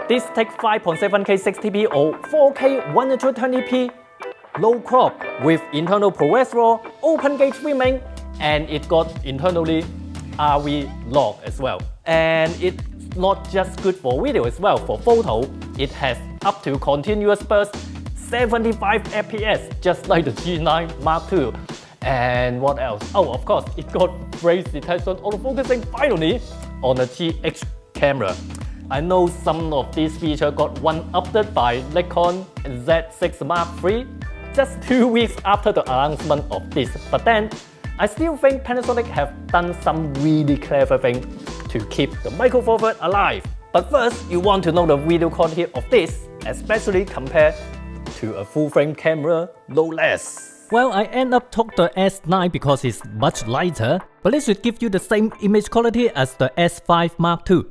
This takes 5.7K 60p or 4K 120p low crop with internal ProRes RAW, open gate filming, and it got internally RV log as well. And it's not just good for video as well, for photo, it has up to continuous burst 75 FPS, just like the G9 Mark II. And what else? Oh, of course, it got race detection autofocusing finally on the GH camera. I know some of these features got one-upped by Nikon Z6 Mark III just 2 weeks after the announcement of this, but then I still think Panasonic have done some really clever thing to keep the Micro Four Thirds alive. But first, you want to know the video quality of this, especially compared to a full-frame camera, no less. Well, I end up took the S9 because it's much lighter, but it should give you the same image quality as the S5 Mark II.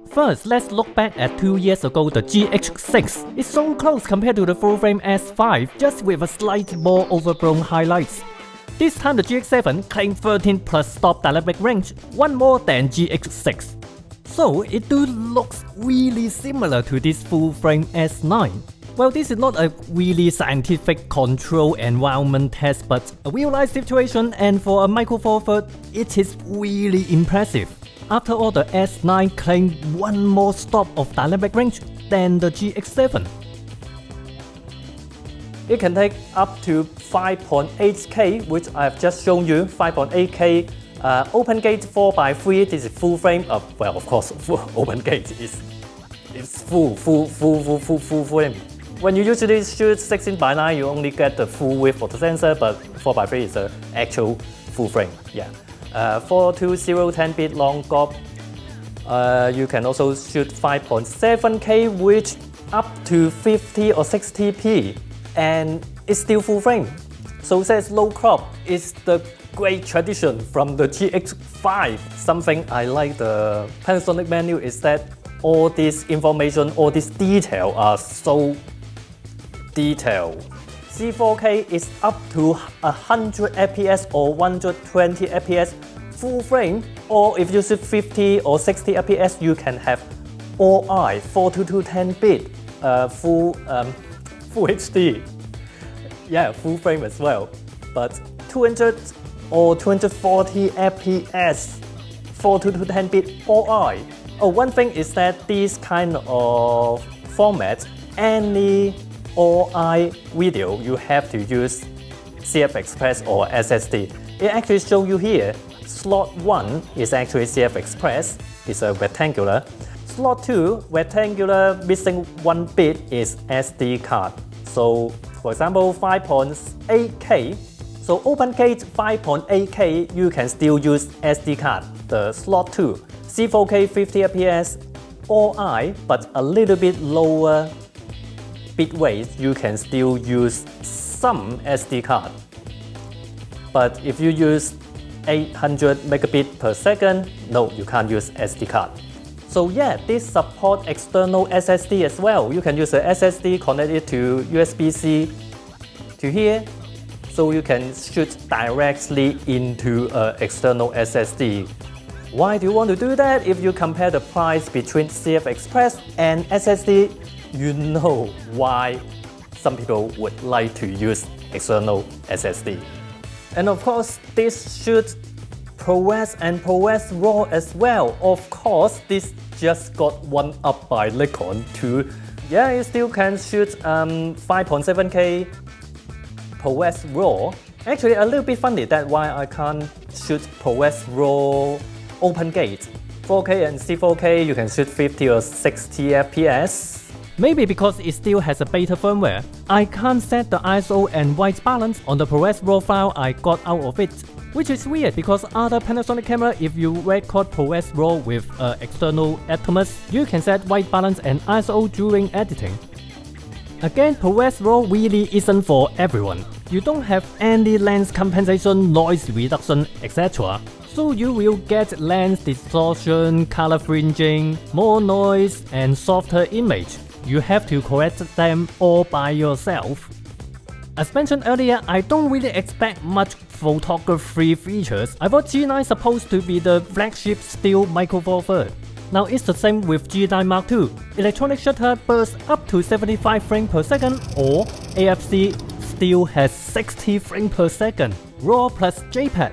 First, let's look back at 2 years ago, the GH6. It's so close compared to the full-frame S5, just with a slightly more overblown highlights. This time the GH7 claimed 13 plus stop dynamic range, one more than GH6. So it do looks really similar to this full-frame S9. Well, this is not a really scientific control environment test, but a real-life situation, and for a Micro Four Thirds, it is really impressive. After all, the S9 claimed one more stop of dynamic range than the GH7. It can take up to 5.8K, which I've just shown you, 5.8K open gate 4x3, this is full frame. Well, of course, open gate is full frame. When you usually shoot 16:9, you only get the full width of the sensor, but 4x3 is the actual full frame. Yeah. 420 10-bit long GOP. You can also shoot 5.7K, which up to 50 or 60p, and it's still full frame. So says low crop is the great tradition from the GH5. Something I like the Panasonic menu is that all this information, all this detail are so detailed. C4K is up to 100 FPS or 120 FPS full frame, or if you shoot 50 or 60 FPS, you can have all-eye 422 10-bit full HD. Yeah, full frame as well. But 200 or 240 FPS 422 10-bit all-eye. Oh, one thing is that this kind of format, any all-eye video, you have to use CF Express or SSD. It actually shows you here. Slot 1 is actually CF Express, it's a rectangular. Slot 2, rectangular, missing 1 bit is SD card. So, for example, 5.8K. So open gate 5.8K, you can still use SD card. The slot 2, C4K 50 FPS, all-eye, but a little bit lower bit weight, you can still use some SD card. But if you use 800 megabit per second, no, you can't use SD card. So yeah, this supports external SSD as well. You can use a SSD connected to USB-C to here, so you can shoot directly into an external SSD. Why do you want to do that? If you compare the price between CF Express and SSD, you know why some people would like to use external SSD. And of course, this shoots ProRes and ProRes RAW as well. Of course, this just got one up by Nikon too. Yeah, it still can shoot 5.7K ProRes RAW. Actually, a little bit funny that's why I can't shoot ProRes RAW open gate. 4K and C4K, you can shoot 50 or 60 FPS. Maybe because it still has a beta firmware, I can't set the ISO and white balance on the ProRes RAW file I got out of it. Which is weird because other Panasonic camera, if you record ProRes RAW with external Atomos, you can set white balance and ISO during editing. Again, ProRes RAW really isn't for everyone. You don't have any lens compensation, noise reduction, etc. So you will get lens distortion, color fringing, more noise, and softer image. You have to correct them all by yourself. As mentioned earlier, I don't really expect much photography features. I thought G9 is supposed to be the flagship still Micro Four Thirds. Now it's the same with G9 Mark II. Electronic shutter bursts up to 75 frames per second, or AFC still has 60 frames per second, RAW plus JPEG.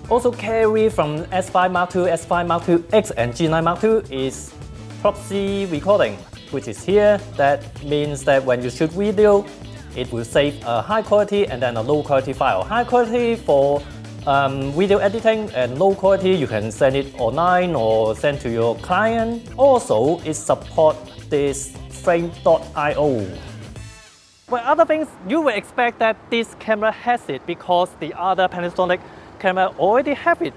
Also carry from S5 Mark II, S5 Mark II X and G9 Mark II is proxy recording, which is here. That means that when you shoot video, it will save a high quality and then a low quality file. High quality for video editing, and low quality you can send it online or send to your client. Also, it supports this frame.io. But other things, you will expect that this camera has it because the other Panasonic camera already have it.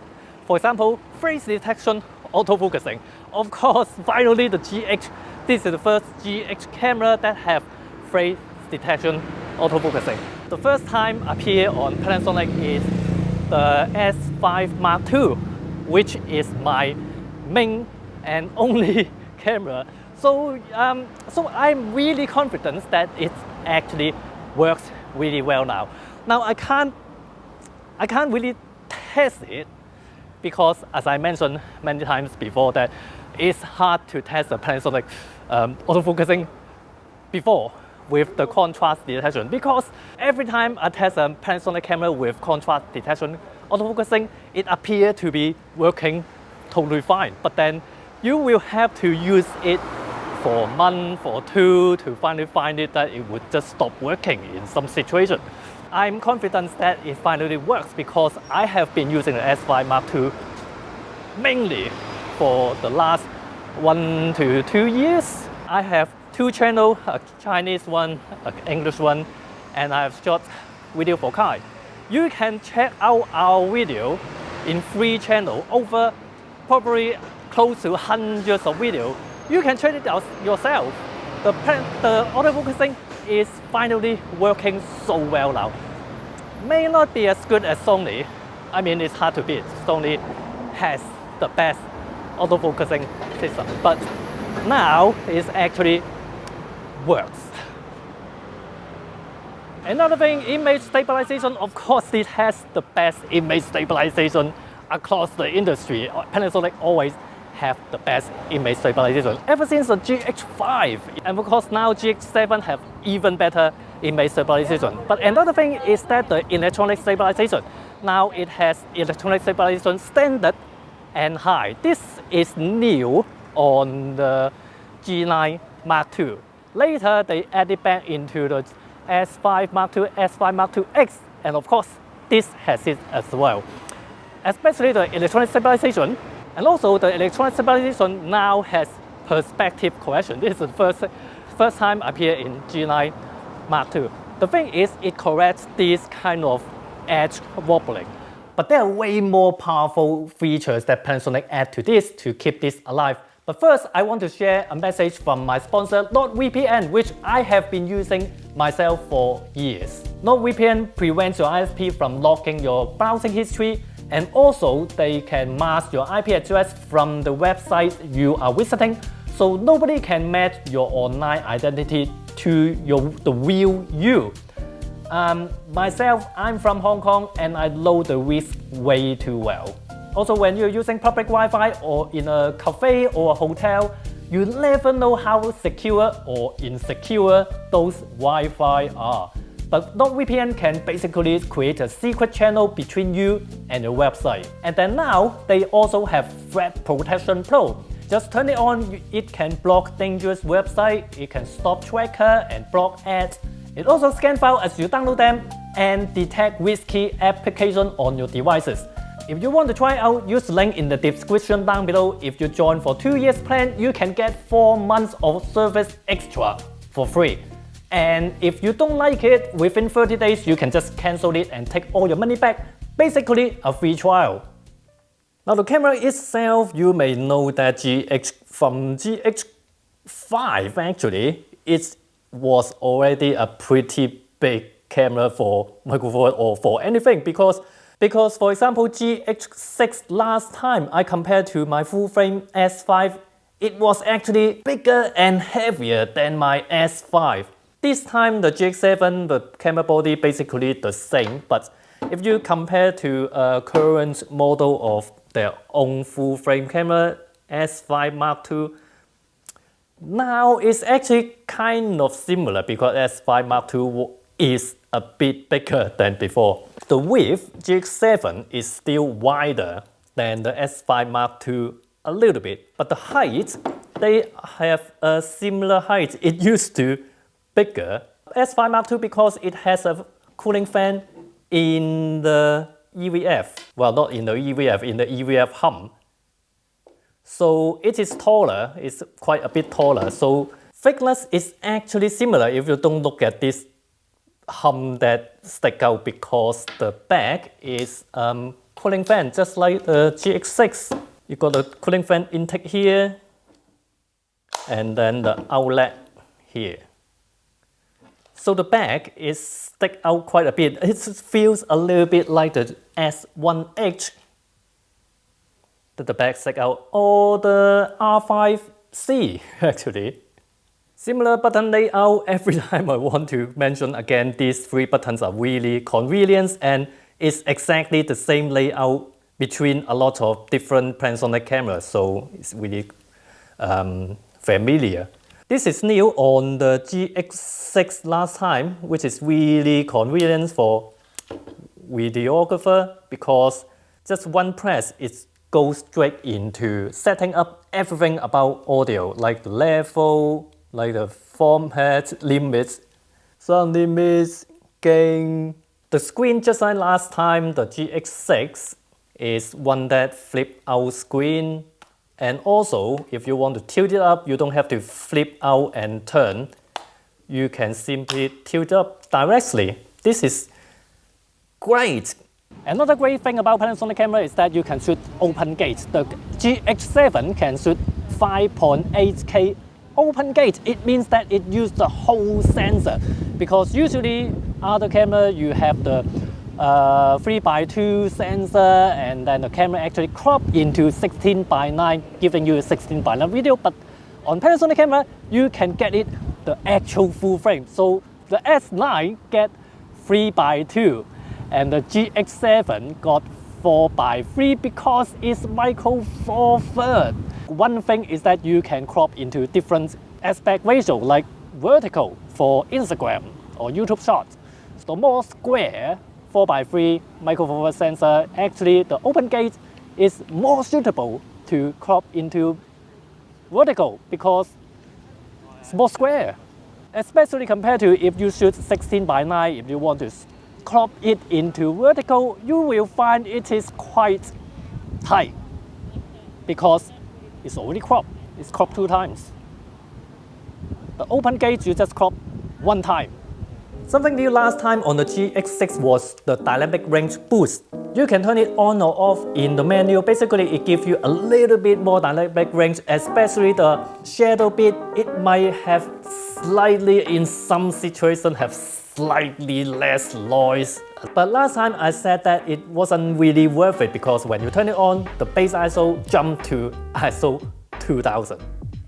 For example, face detection, autofocusing. Of course, finally the GH, this is the first GH camera that have face detection, autofocusing. The first time appear on Panasonic is the S5 Mark II, which is my main and only camera. So I'm really confident that it actually works really well now. Now I can't really test it because, as I mentioned many times before, that it's hard to test the Panasonic autofocusing before with the contrast detection, because every time I test a Panasonic camera with contrast detection autofocusing, it appears to be working totally fine. But then you will have to use it for a month or two to finally find it that it would just stop working in some situation. I'm confident that it finally works because I have been using the S5 Mark II mainly for the last 1 to 2 years. I have 2 channels, a Chinese one, an English one, and I have shot video for Kai. You can check out our video in 3 channels, over probably close to hundreds of videos. You can check it out yourself. The autofocusing is finally working so well now. May not be as good as Sony. I mean, it's hard to beat. Sony has the best autofocusing system, but now it actually works. Another thing, image stabilization. Of course, it has the best image stabilization across the industry. Panasonic always have the best image stabilization ever since the GH5, and of course now GH7 have even better image stabilization. But another thing is that the electronic stabilization. Now it has electronic stabilization standard and high. This is new on the G9 Mark II. Later they added back into the S5 Mark II, S5 Mark II X, and of course this has it as well. Especially the electronic stabilization. And also the electronic stabilization now has perspective correction. This is the first time appear in G9 Mark II. The thing is, it corrects this kind of edge wobbling. But there are way more powerful features that Panasonic add to this to keep this alive. But first, I want to share a message from my sponsor, NordVPN, which I have been using myself for years. NordVPN prevents your ISP from locking your browsing history, and also they can mask your IP address from the website you are visiting, so nobody can match your online identity to the real you. Myself, I'm from Hong Kong and I know the risk way too well. Also, when you're using public Wi-Fi or in a cafe or a hotel, you never know how secure or insecure those Wi-Fi are. But NordVPN can basically create a secret channel between you and your website. And then now, they also have Threat Protection Pro. Just turn it on, it can block dangerous websites, it can stop tracker and block ads. It also scans files as you download them and detect risky applications on your devices. If you want to try out, use the link in the description down below. If you join for 2 years plan, you can get 4 months of service extra for free. And if you don't like it, within 30 days, you can just cancel it and take all your money back. Basically, a free trial. Now the camera itself, you may know that from GH5 actually, it was already a pretty big camera for microphone or for anything because for example, GH6 last time I compared to my full frame S5, it was actually bigger and heavier than my S5. This time the GH7, the camera body basically the same, but if you compare to a current model of their own full frame camera, S5 Mark II. Now it's actually kind of similar because S5 Mark II is a bit bigger than before. The width, GH7, is still wider than the S5 Mark II a little bit, but the height, they have a similar height. It used to bigger. S5 Mark II because it has a cooling fan in the EVF. Well, not in the EVF, in the EVF hum. So it is taller, it's quite a bit taller. So thickness is actually similar if you don't look at this hum that stick out because the back is cooling fan, just like the GH6. You got the cooling fan intake here, and then the outlet here. So the back is stick out quite a bit. It feels a little bit like the S1H that the back stick out, or the R5C actually. Similar button layout. Every time I want to mention again, these three buttons are really convenient and it's exactly the same layout between a lot of different Panasonic cameras, so it's really familiar. This is new on the GH6 last time, which is really convenient for videographer because just one press, it goes straight into setting up everything about audio, like the level, like the format, limits, sound limits, gain. The screen, just like last time, the GH6 is one that flip out screen. And also, if you want to tilt it up, you don't have to flip out and turn. You can simply tilt up directly. This is great. Another great thing about Panasonic camera is that you can shoot open gate. The GH7 can shoot 5.8K open gate. It means that it uses the whole sensor, because usually other camera you have the 3:2 sensor, and then the camera actually crop into 16:9, giving you a 16:9 video. But on Panasonic camera, you can get it the actual full frame. So the S9 get 3:2, and the GH7 got 4:3 because it's micro four third. One thing is that you can crop into different aspect ratio, like vertical for Instagram or YouTube shots. So more square 4:3 micro four third sensor, actually the open gate is more suitable to crop into vertical because it's more square. Especially compared to if you shoot 16:9, if you want to crop it into vertical, you will find it is quite tight because it's already cropped. It's cropped 2 times. The open gate, you just crop 1 time. Something new last time on the GH6 was the dynamic range boost. You can turn it on or off in the menu. Basically, it gives you a little bit more dynamic range, especially the shadow bit. It might have slightly, in some situations, have slightly less noise. But last time I said that it wasn't really worth it because when you turn it on, the base ISO jumped to ISO 2000.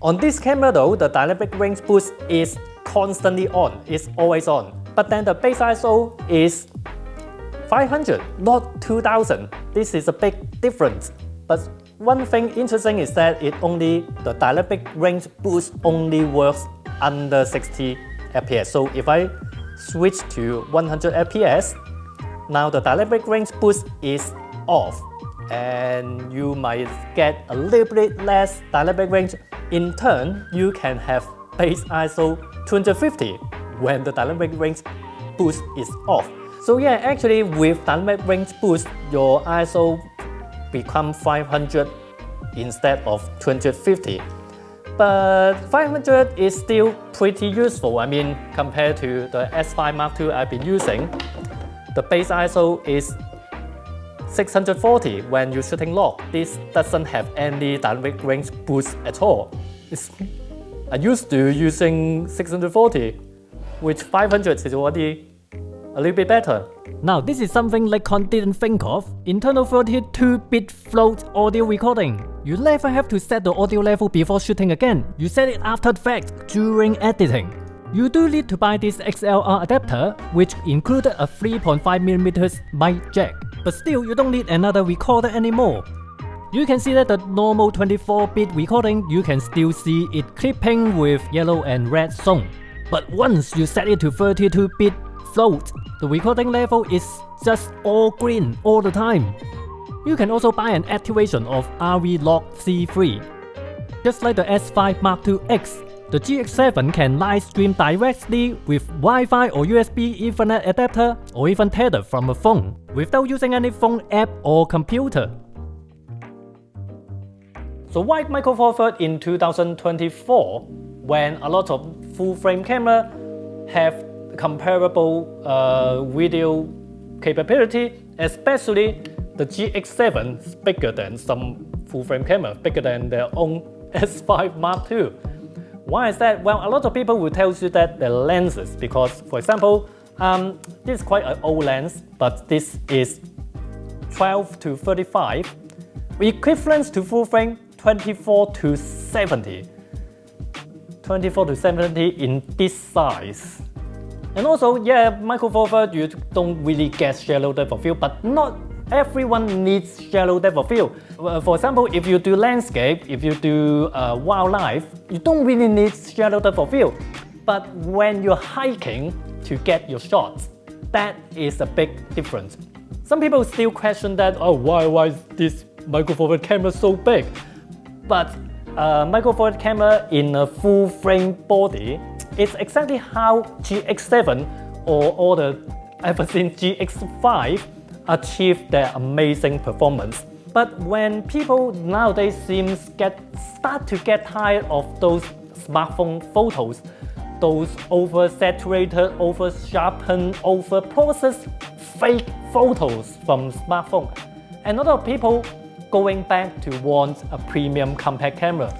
On this camera though, the dynamic range boost is constantly on, it's always on. But then the base ISO is 500, not 2000. This is a big difference. But one thing interesting is that the dynamic range boost only works under 60 FPS. So if I switch to 100 FPS, now the dynamic range boost is off, and you might get a little bit less dynamic range. In turn, you can have base ISO 250 when the dynamic range boost is off. So yeah, actually with dynamic range boost, your ISO becomes 500 instead of 250. But 500 is still pretty useful. I mean, compared to the S5 Mark II I've been using, the base ISO is 640 when you're shooting log. This doesn't have any dynamic range boost at all. I used to using 640, which 500 is already a little bit better. Now this is something Nikon didn't think of. Internal 32-bit float audio recording. You never have to set the audio level before shooting again. You set it after the fact during editing. You do need to buy this XLR adapter, which included a 3.5mm mic jack. But still, you don't need another recorder anymore. You can see that the normal 24-bit recording, you can still see it clipping with yellow and red zone. But once you set it to 32-bit float, the recording level is just all green all the time. You can also buy an activation of RV-Lock C3. Just like the S5 Mark II X, the GH7 can live stream directly with Wi-Fi or USB Ethernet adapter or even tethered from a phone without using any phone app or computer. So why Micro Four Thirds in 2024 when a lot of full-frame camera have comparable video capability, especially the GH7 is bigger than some full-frame camera, bigger than their own S5 Mark II. Why is that? Well, a lot of people will tell you that the lenses, because for example, this is quite an old lens, but this is 12 to 35, equivalent to full frame 24 to 70. 24 to 70 in this size. And also, yeah, Micro Four Thirds, you don't really get shallow depth of field, but not everyone needs shallow depth of field. For example, if you do landscape, if you do wildlife, you don't really need shallow depth of field. But when you're hiking to get your shots, that is a big difference. Some people still question that, oh, why is this Micro Four Thirds camera so big? But Micro Four Thirds camera in a full frame body is exactly how GH7 or all the ever since GH5 achieve their amazing performance. But when people nowadays start to get tired of those smartphone photos, those oversaturated, over-sharpened, over-processed fake photos from smartphone, and a lot of people going back to want a premium compact camera.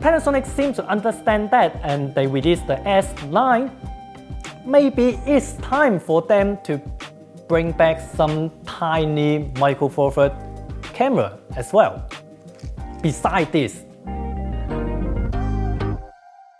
Panasonic seems to understand that and they released the S line. Maybe it's time for them to bring back some tiny Micro Four Thirds camera as well. Besides this,